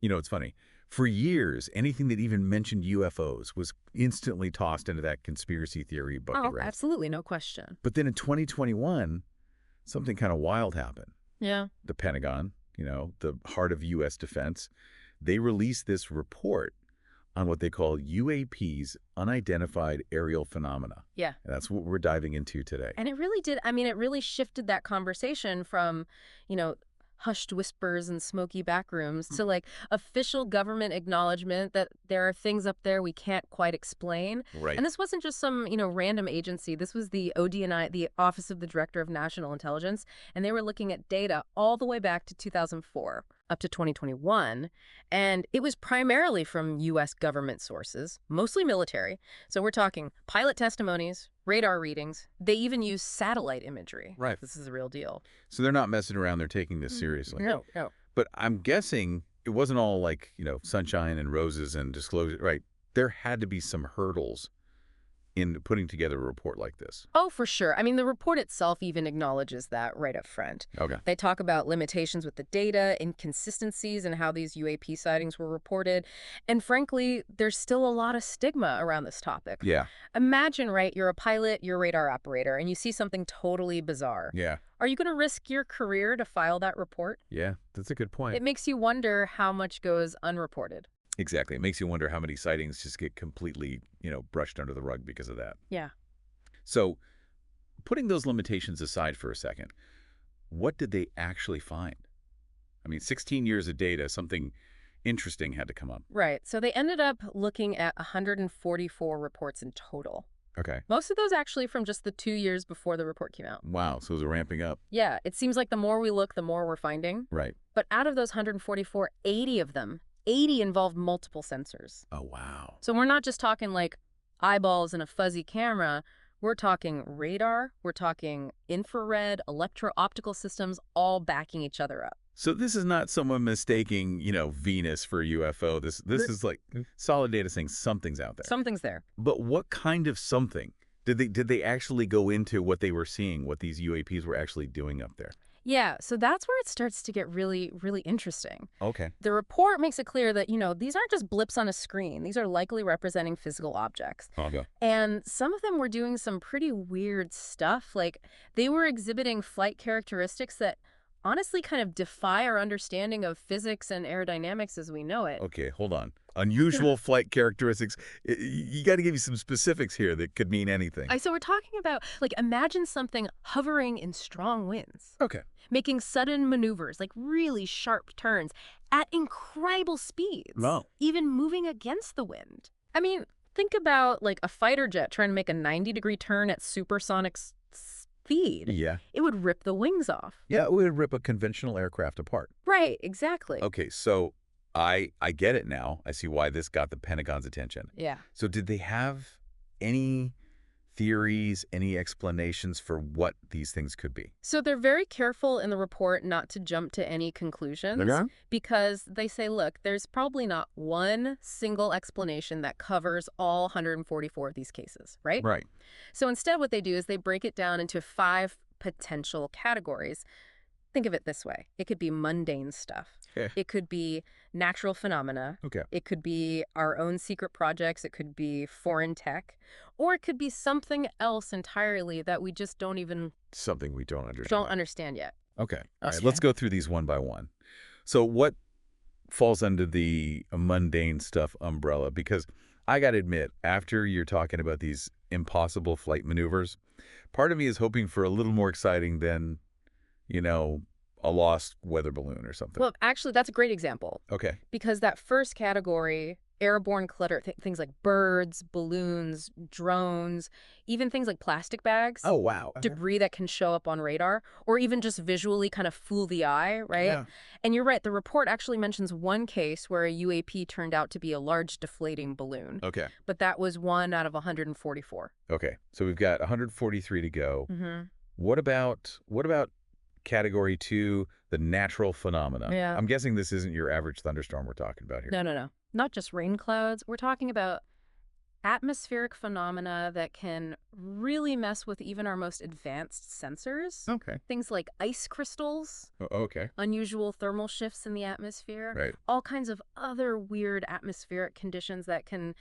It's funny. For years, anything that even mentioned UFOs was instantly tossed into that conspiracy theory bucket, Oh, right? absolutely, no question. But then in 2021, something kind of wild happened. Yeah. The Pentagon, the heart of U.S. defense, they released this report on what they call UAPs, unidentified aerial phenomena. Yeah. And that's what we're diving into today. And it really did. I mean, it really shifted that conversation from, you know, hushed whispers and smoky back rooms to like official government acknowledgement that there are things up there we can't quite explain. Right. And this wasn't just some, random agency. This was the ODNI, the Office of the Director of National Intelligence, and they were looking at data all the way back to 2004 up to 2021. And it was primarily from U.S. government sources, mostly military. So we're talking pilot testimonies, radar readings. They even use satellite imagery. Right. This is a real deal. So they're not messing around. They're taking this seriously. No, no. But I'm guessing it wasn't all like, sunshine and roses and disclosure, right? There had to be some hurdles in putting together a report like this. Oh, for sure. I mean, the report itself even acknowledges that right up front. Okay. They talk about limitations with the data, inconsistencies in how these UAP sightings were reported. And frankly, there's still a lot of stigma around this topic. Yeah. Imagine, right, you're a pilot, you're a radar operator, and you see something totally bizarre. Yeah. Are you going to risk your career to file that report? Yeah, that's a good point. It makes you wonder how much goes unreported. Exactly. It makes you wonder how many sightings just get completely, brushed under the rug because of that. Yeah. So putting those limitations aside for a second, what did they actually find? I mean, 16 years of data, something interesting had to come up. Right. So they ended up looking at 144 reports in total. Okay. Most of those actually from just the 2 years before the report came out. Wow. So it was ramping up. Yeah. It seems like the more we look, the more we're finding. Right. But out of those 144, 80 of them, 80 involved multiple sensors. Oh, wow. So we're not just talking like eyeballs and a fuzzy camera. We're talking radar. We're talking infrared, electro-optical systems, all backing each other up. So this is not someone mistaking, Venus for a UFO. This is like solid data saying something's out there. Something's there. But what kind of something? Did they actually go into what they were seeing, what these UAPs were actually doing up there? Yeah, so that's where it starts to get really, really interesting. Okay. The report makes it clear that, these aren't just blips on a screen. These are likely representing physical objects. Okay. And some of them were doing some pretty weird stuff. Like, they were exhibiting flight characteristics that honestly kind of defy our understanding of physics and aerodynamics as we know it. Okay, hold on. Unusual flight characteristics. You got to give me some specifics here that could mean anything. So we're talking about, like, imagine something hovering in strong winds. Okay. Making sudden maneuvers, like really sharp turns at incredible speeds. Wow. Even moving against the wind. I mean, think about like a fighter jet trying to make a 90-degree turn at supersonic speed. Yeah. It would rip the wings off. Yeah, it would rip a conventional aircraft apart. Right, exactly. Okay, so I get it now. I see why this got the Pentagon's attention. Yeah. So did they have any theories, any explanations for what these things could be? So they're very careful in the report not to jump to any conclusions because they say, look, there's probably not one single explanation that covers all 144 of these cases, right? Right. So instead what they do is they break it down into 5 potential categories. Think of it this way. It could be mundane stuff. Okay. It could be natural phenomena. Okay. It could be our own secret projects. It could be foreign tech. Or it could be something else entirely that we just don't even... Something we don't understand. Don't understand yet. Okay. All right, let's go through these one by one. So what falls under the mundane stuff umbrella? Because I got to admit, after you're talking about these impossible flight maneuvers, part of me is hoping for a little more exciting than, a lost weather balloon or something. Well, actually, that's a great example. Okay. Because that first category, airborne clutter, things like birds, balloons, drones, even things like plastic bags. Oh, wow. Debris that can show up on radar, or even just visually kind of fool the eye, right? Yeah. And you're right, the report actually mentions one case where a UAP turned out to be a large deflating balloon. Okay. But that was 1 out of 144. Okay. So we've got 143 to go. Mm-hmm. What about Category 2, the natural phenomena? Yeah. I'm guessing this isn't your average thunderstorm we're talking about here. No. Not just rain clouds. We're talking about atmospheric phenomena that can really mess with even our most advanced sensors. Okay. Things like ice crystals, Okay. unusual thermal shifts in the atmosphere, Right. all kinds of other weird atmospheric conditions that can,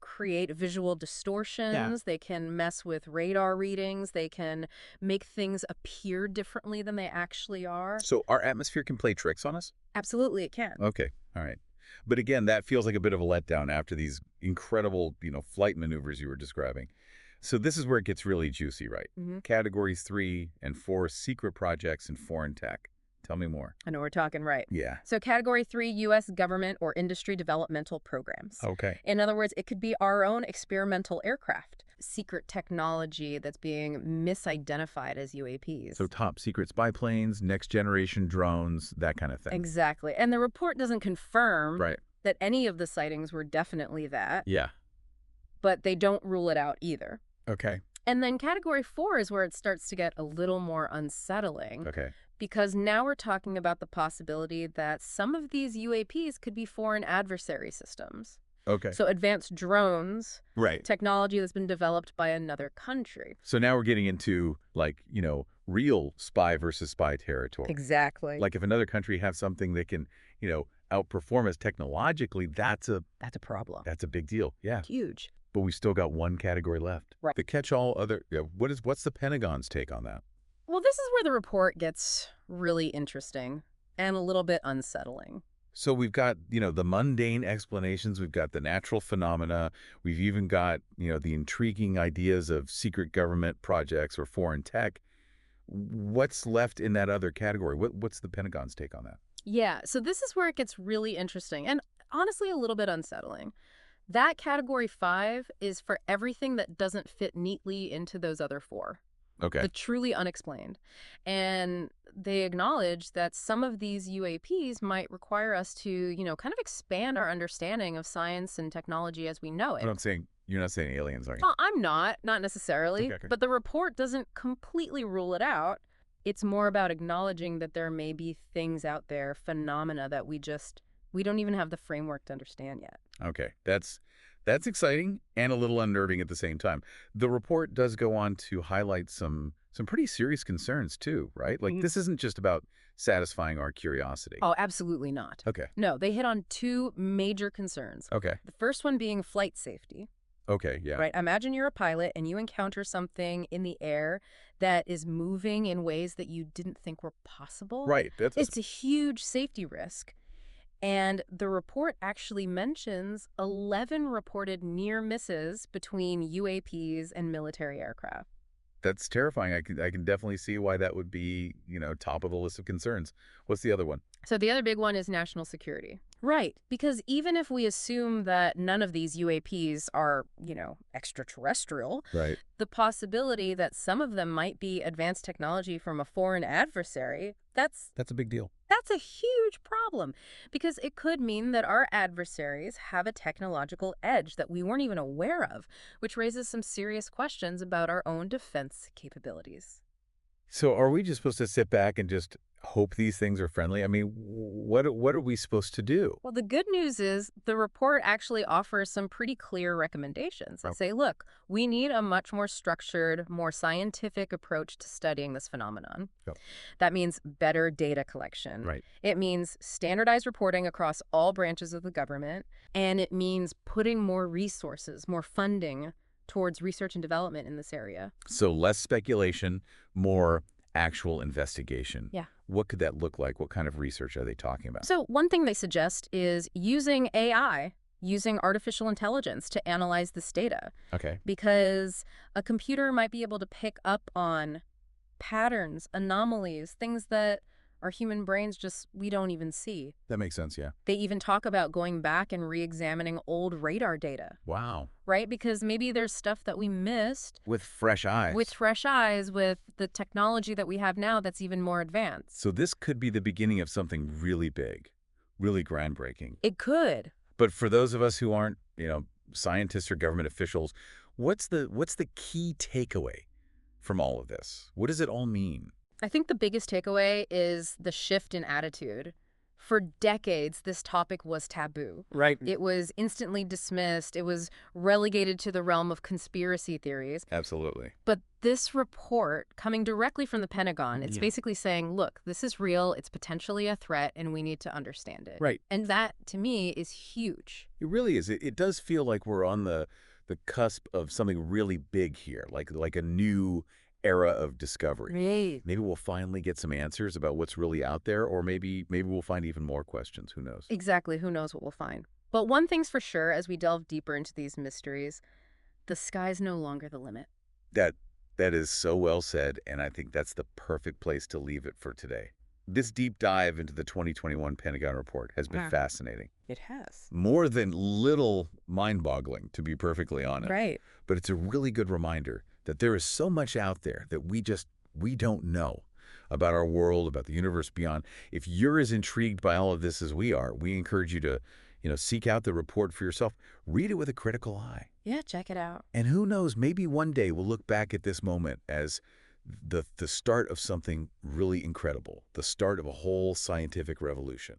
create visual Yeah. distortions. They can mess with radar readings. They can make things appear differently than they actually are. So our atmosphere can play tricks on us? Absolutely, it can. Okay. All right. But again, that feels like a bit of a letdown after these incredible, flight maneuvers you were describing. So this is where it gets really juicy, right? hmm Categories 3 and 4, secret projects and foreign tech. Tell me more. I know we're talking right. Yeah. So Category 3, U.S. government or industry developmental programs. Okay. In other words, it could be our own experimental aircraft, secret technology that's being misidentified as UAPs. So top secret spy planes, next generation drones, that kind of thing. Exactly. And the report doesn't confirm Right. that any of the sightings were definitely that, Yeah. but they don't rule it out either. Okay. And then Category 4 is where it starts to get a little more unsettling. Okay. Because now we're talking about the possibility that some of these UAPs could be foreign adversary systems. Okay. So advanced drones, Right. technology that's been developed by another country. So now we're getting into real spy versus spy territory. Exactly. Like if another country has something that can, outperform us technologically, that's a problem. that's a big deal. Yeah. Huge. But we still got one category left. Right. The catch-all other what's the Pentagon's take on that? Well, this is where the report gets really interesting and a little bit unsettling. So we've got, the mundane explanations, we've got the natural phenomena, we've even got, the intriguing ideas of secret government projects or foreign tech. What's left in that other category? What's the Pentagon's take on that? Yeah, so this is where it gets really interesting and honestly a little bit unsettling. That Category 5 is for everything that doesn't fit neatly into those other four. Okay. The truly unexplained. And they acknowledge that some of these UAPs might require us to, kind of expand our understanding of science and technology as we know it. But you're not saying aliens, are you? Well, I'm not necessarily. Okay. But the report doesn't completely rule it out. It's more about acknowledging that there may be things out there, phenomena that we don't even have the framework to understand yet. Okay. That's exciting and a little unnerving at the same time. The report does go on to highlight some pretty serious concerns too, right? Like this isn't just about satisfying our curiosity. Oh, absolutely not. Okay. No, they hit on two major concerns. Okay. The first one being flight safety. Okay, yeah. Right? Imagine you're a pilot and you encounter something in the air that is moving in ways that you didn't think were possible. Right. It's a huge safety risk. And the report actually mentions 11 reported near misses between UAPs and military aircraft. That's terrifying. I can definitely see why that would be, top of the list of concerns. What's the other one? So the other big one is national security. Right. Because even if we assume that none of these UAPs are, extraterrestrial, Right. the possibility that some of them might be advanced technology from a foreign adversary, that's a big deal. That's a huge problem because it could mean that our adversaries have a technological edge that we weren't even aware of, which raises some serious questions about our own defense capabilities. So are we just supposed to sit back and just hope these things are friendly? I mean, what are we supposed to do? Well, the good news is the report actually offers some pretty clear recommendations that say, look, we need a much more structured, more scientific approach to studying this phenomenon. Yep. That means better data collection. Right. It means standardized reporting across all branches of the government. And it means putting more resources, more funding towards research and development in this area. So less speculation, more actual investigation. Yeah. What could that look like? What kind of research are they talking about? So one thing they suggest is using AI, using artificial intelligence to analyze this data. Okay. Because a computer might be able to pick up on patterns, anomalies, things that our human brains we don't even see. That makes sense, yeah. They even talk about going back and re-examining old radar data. Wow. Right? Because maybe there's stuff that we missed. With fresh eyes. With fresh eyes, with the technology that we have now that's even more advanced. So this could be the beginning of something really big, really groundbreaking. It could. But for those of us who aren't, scientists or government officials, what's the key takeaway from all of this? What does it all mean? I think the biggest takeaway is the shift in attitude. For decades, this topic was taboo. Right. It was instantly dismissed. It was relegated to the realm of conspiracy theories. Absolutely. But this report, coming directly from the Pentagon, it's Yeah. basically saying, look, this is real, it's potentially a threat, and we need to understand it. Right. And that, to me, is huge. It really is. It does feel like we're on the cusp of something really big here, like a new era of discovery. Right. Maybe we'll finally get some answers about what's really out there, or maybe we'll find even more questions. Who knows? Exactly. Who knows what we'll find? But one thing's for sure, as we delve deeper into these mysteries, the sky's no longer the limit. That is so well said, and I think that's the perfect place to leave it for today. This deep dive into the 2021 Pentagon report has been Yeah. Fascinating. It has. More than little mind-boggling, to be perfectly honest. Right. But it's a really good reminder that there is so much out there that we don't know about our world, about the universe beyond. If you're as intrigued by all of this as we are, we encourage you to, seek out the report for yourself. Read it with a critical eye. Yeah, check it out. And who knows, maybe one day we'll look back at this moment as the start of something really incredible, the start of a whole scientific revolution.